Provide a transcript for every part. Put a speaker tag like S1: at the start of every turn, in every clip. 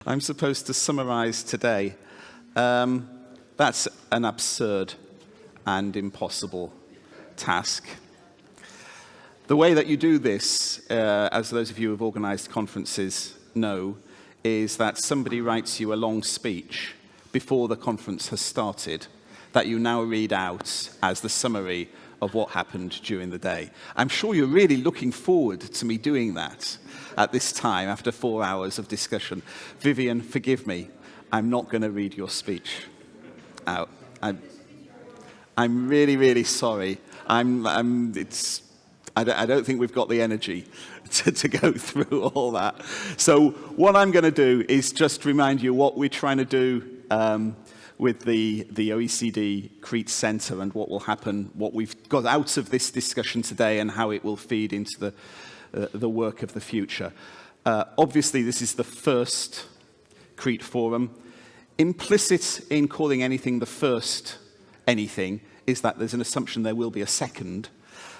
S1: I'm supposed to summarize today. That's an absurd and impossible task. The way that you do this, as those of you who have organized conferences know, is that somebody writes you a long speech before the conference has started that you now read out as the summary of what happened during the day. I'm sure you're really looking forward to me doing that at this time after 4 hours of discussion. Vivian, forgive me, I'm not going to read your speech out. I'm really, really sorry. I don't think we've got the energy to go through all that. So what I'm going to do is just remind you what we're trying to do with the OECD Crete Centre and what will happen, what we've got out of this discussion today and how it will feed into the work of the future. Obviously, this is the first Crete Forum. Implicit in calling anything the first anything is that there's an assumption there will be a second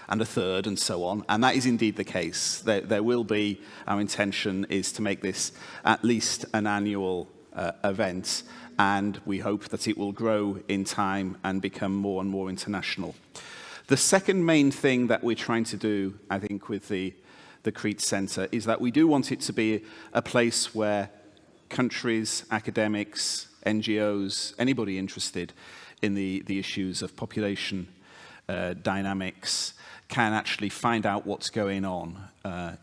S1: and a third and so on, and that is indeed the case. There will be, our intention is to make this at least an annual event, and we hope that it will grow in time and become more and more international. The second main thing that we're trying to do, I think, with the Crete Centre is that we do want it to be a place where countries, academics, NGOs, anybody interested in the issues of population dynamics can actually find out what's going on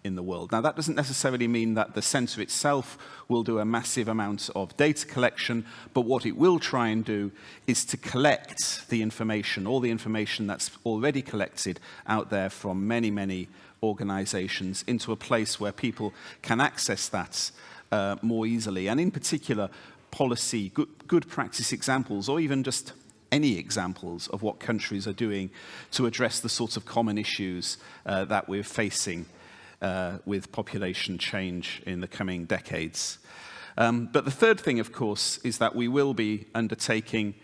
S1: in the world. Now, that doesn't necessarily mean that the centre itself will do a massive amount of data collection, but what it will try and do is to collect the information, all the information that's already collected out there from many, many organisations into a place where people can access that more easily, and in particular, policy, good practice examples, or even just any examples of what countries are doing to address the sorts of common issues that we're facing with population change in the coming decades. But the third thing, of course, is that we will be undertaking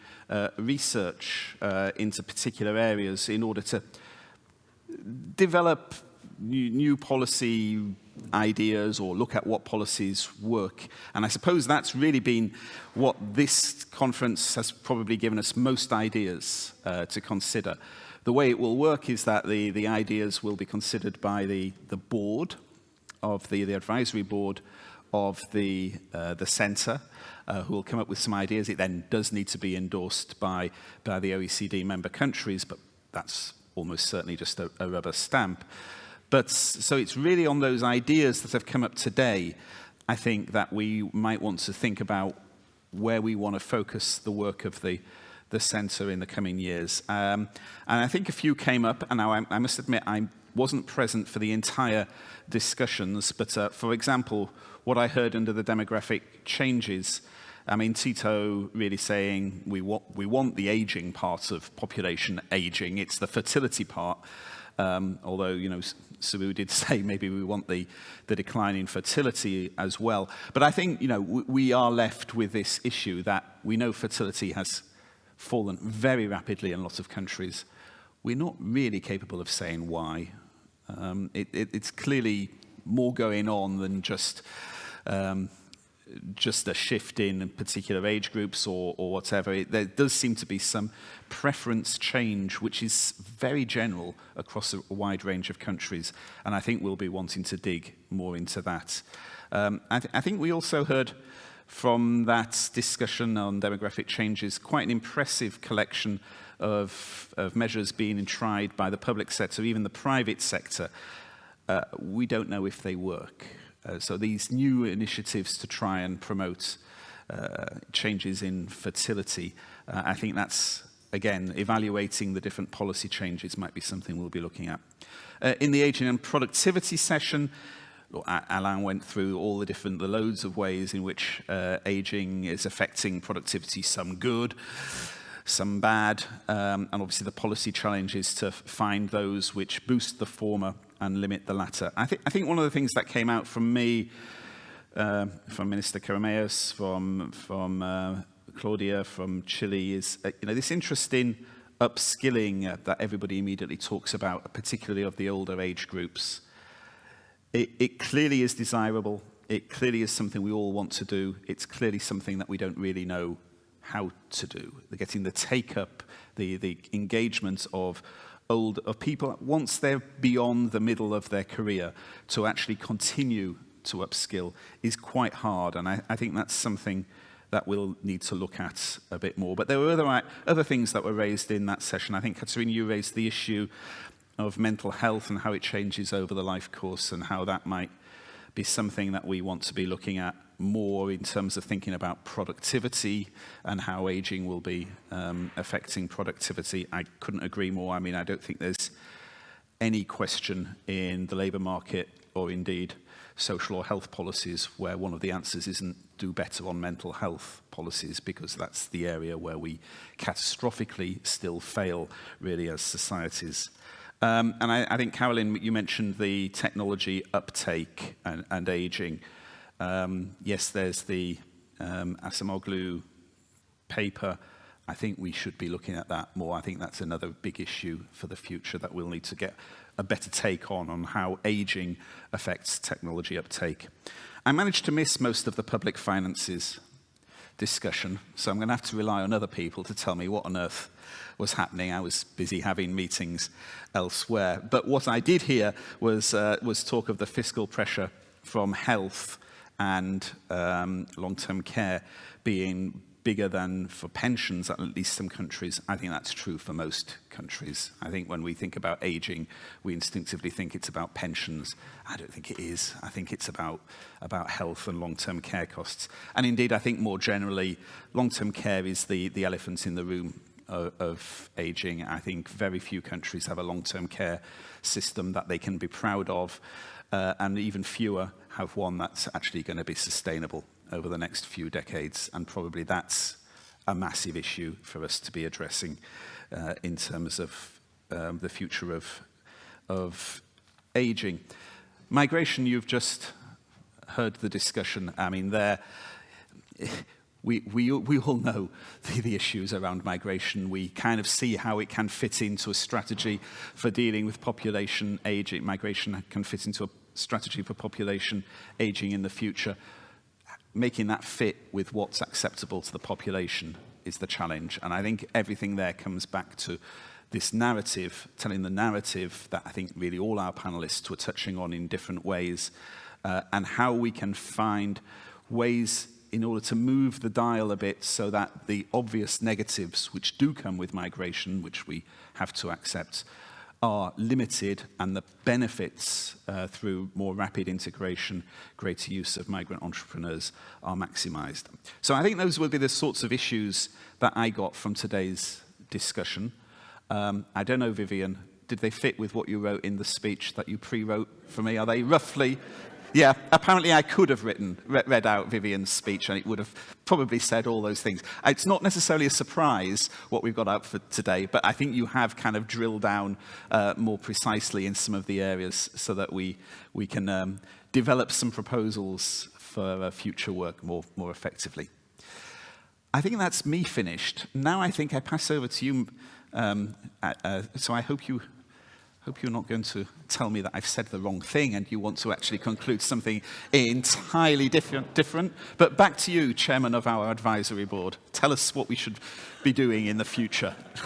S1: research into particular areas in order to develop new policy ideas or look at what policies work. And I suppose that's really been what this conference has probably given us most ideas to consider. The way it will work is that the ideas will be considered by the board of the advisory board of the centre, who will come up with some ideas. It then does need to be endorsed by the OECD member countries, but that's almost certainly just a rubber stamp. But so it's really on those ideas that have come up today, I think, that we might want to think about where we want to focus the work of the centre in the coming years. And I think a few came up, and now I must admit I wasn't present for the entire discussions, but for example, what I heard under the demographic changes, I mean, Tito really saying we want the ageing part of population ageing, it's the fertility part. Although, you know, Sabu did say maybe we want the decline in fertility as well. But I think, you know, we are left with this issue that we know fertility has fallen very rapidly in lots of countries. We're not really capable of saying why. It's clearly more going on than just a shift in particular age groups or whatever. There does seem to be some preference change, which is very general across a wide range of countries, and I think we'll be wanting to dig more into that. I think we also heard from that discussion on demographic changes quite an impressive collection of measures being tried by the public sector, even the private sector. We don't know if they work. So these new initiatives to try and promote changes in fertility, I think that's, again, evaluating the different policy changes might be something we'll be looking at. In the aging and productivity session, Alain went through all the loads of ways in which aging is affecting productivity, some good, some bad, and obviously the policy challenge is to find those which boost the former and limit the latter. I think one of the things that came out from me, from Minister Carameus, from Claudia from Chile, is this interest in upskilling that everybody immediately talks about, particularly of the older age groups. It clearly is desirable. It clearly is something we all want to do. It's clearly something that we don't really know how to do. Getting the take-up, the engagement of people once they're beyond the middle of their career to actually continue to upskill is quite hard, and I think that's something that we'll need to look at a bit more. But there were other things that were raised in that session. I think, Katerina, you raised the issue of mental health and how it changes over the life course and how that might be something that we want to be looking at more in terms of thinking about productivity and how aging will be affecting productivity. I couldn't agree more. I mean, I don't think there's any question in the labour market or indeed social or health policies where one of the answers isn't do better on mental health policies, because that's the area where we catastrophically still fail really as societies. And I think, Carolyn, you mentioned the technology uptake and aging. Yes, there's the Acemoglu paper. I think we should be looking at that more. I think that's another big issue for the future that we'll need to get a better take on how aging affects technology uptake. I managed to miss most of the public finances discussion, so I'm going to have to rely on other people to tell me what on earth was happening. I was busy having meetings elsewhere. But what I did hear was talk of the fiscal pressure from health and long-term care being bigger than for pensions, at least some countries. I think that's true for most countries. I think when we think about aging, we instinctively think it's about pensions. I don't think it is. I think it's about health and long-term care costs. And indeed, I think more generally, long-term care is the elephant in the room of aging. I think very few countries have a long-term care system that they can be proud of, and even fewer have one that's actually going to be sustainable over the next few decades, and probably that's a massive issue for us to be addressing in terms of the future of aging. Migration, you've just heard the discussion. I mean, we all know the issues around migration. We kind of see how it can fit into a strategy for dealing with population aging. Migration can fit into a strategy for population aging in the future. Making that fit with what's acceptable to the population is the challenge. And I think everything there comes back to this narrative, telling the narrative that I think really all our panelists were touching on in different ways, and how we can find ways in order to move the dial a bit so that the obvious negatives which do come with migration, which we have to accept, are limited, and the benefits through more rapid integration, greater use of migrant entrepreneurs are maximized. So I think those would be the sorts of issues that I got from today's discussion. I don't know, Vivian, did they fit with what you wrote in the speech that you pre-wrote for me? Are they roughly? Yeah, apparently I could have read out Vivian's speech and it would have probably said all those things. It's not necessarily a surprise what we've got out for today, but I think you have kind of drilled down more precisely in some of the areas so that we can develop some proposals for future work more effectively. I think that's me finished. Now I think I pass over to you. So I hope you're not going to tell me that I've said the wrong thing and you want to actually conclude something entirely different. But back to you, Chairman of our Advisory Board. Tell us what we should be doing in the future.